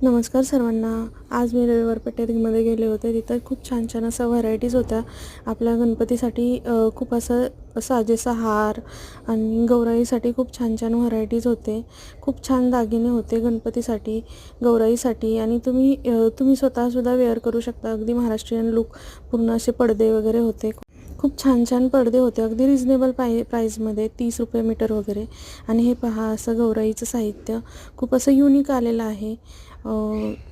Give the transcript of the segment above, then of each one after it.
नमस्कार सर्वांना. आज मी रविवार पेठेमध्ये गेले होते. तिथं खूप छान छान अशा व्हरायटीज होत्या. आपल्या गणपतीसाठी खूप असं साजेसा हार आणि गौराईसाठी खूप छान छान व्हरायटीज होते. खूप छान दागिने होते गणपतीसाठी, गौराईसाठी आणि तुम्ही स्वतःसुद्धा वेअर करू शकता. अगदी महाराष्ट्रीयन लूक, पूर्ण असे पडदे वगैरे होते. खूप छान छान पडदे होते, अगदी रिजनेबल प्राईजमध्ये, 30 रुपये मीटर वगैरे. आणि हे पहा, असं गौराईचं साहित्य खूप असं युनिक आलेलं आहे.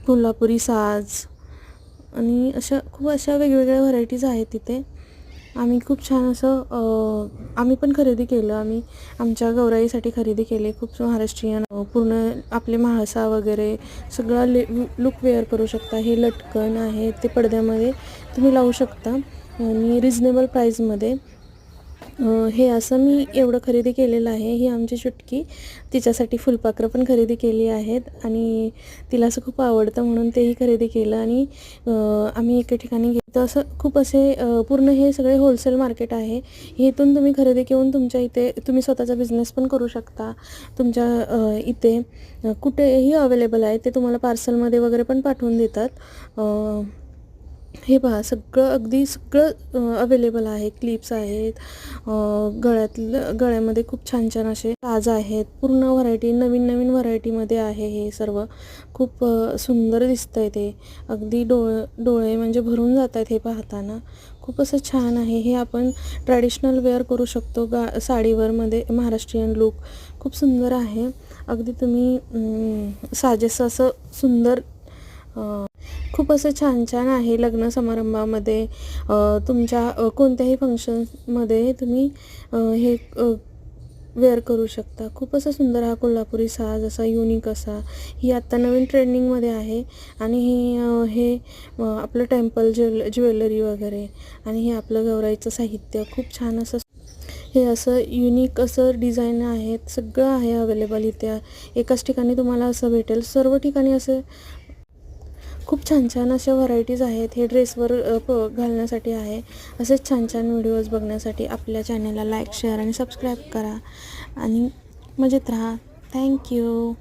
कोल्हापुरी साज आणि खूप अशा वेगवेगळ्या व्हरायटीज आहेत तिथे. आम्ही खूप छान असं आम्ही पण खरेदी केलं. आम्ही आमच्या गौराईसाठी खरेदी केली. खूप महाराष्ट्रीयन पूर्ण आपले म्हाळसा वगैरे सगळा लुक वेअर करू शकता. हे लटकन आहे ते पडद्यामध्ये तुम्ही लावू शकता आणि रिजनेबल प्राईजमध्ये. हे असं मी एवढं खरेदी केलेलं आहे. ही आमची चुटकी, तिच्यासाठी फुलपाखरं पण खरेदी केली आहेत आणि तिला असं खूप आवडतं म्हणून तेही खरेदी केलं. आणि आम्ही एके ठिकाणी गेलो, असं खूप असे पूर्ण हे सगळे होलसेल मार्केट आहे. इथून तुम्ही खरेदी करून तुमच्या इथे तुम्ही स्वतःचा बिझनेस पण करू शकता. तुमच्या इथे कुठेही अवेलेबल आहे. ते तुम्हाला पार्सलमध्ये वगैरे पण पाठवून देतात. हे पहा, अगदी सगळं अवेलेबल आहे. क्लिप्स आहेत, गळ्यामध्ये खूप छान छान असे साज आहेत. पूर्ण व्हरायटी, नवीन नवीन व्हरायटीमध्ये आहे. हे सर्व खूप सुंदर दिसतंय. ते अगदी डोळे म्हणजे भरून जात आहेत हे पाहताना. खूप असं छान आहे. हे आपण ट्रॅडिशनल वेअर करू शकतो साडीवरमध्ये. महाराष्ट्रीयन लूक खूप सुंदर आहे. अगदी तुम्ही साजेसं असं सुंदर खूप असं छान छान आहे. लग्न समारंभामध्ये, तुमच्या कोणत्याही फंक्शनमध्ये तुम्ही हे वेअर करू शकता. खूप असं सुंदर हा कोल्हापुरी साज, असा युनिक असा. ही आत्ता नवीन ट्रेंडिंगमध्ये आहे. आणि हे आपलं टेम्पल ज्वेलरी वगैरे. आणि हे आपलं गौराईचं साहित्य खूप छान असं. हे असं युनिक असं डिझाईन आहेत. सगळं आहे अवेलेबल इथे. एकाच ठिकाणी तुम्हाला असं भेटेल. सर्व ठिकाणी असे खूप छान छान अशा व्हरायटीज आहेत. हे ड्रेसवर घालण्यासाठी आहे. असेच छान छान व्हिडिओज बघण्यासाठी आपल्या चॅनलला लाईक, शेअर आणि सबस्क्राईब करा आणि मजेत राहा. थँक्यू.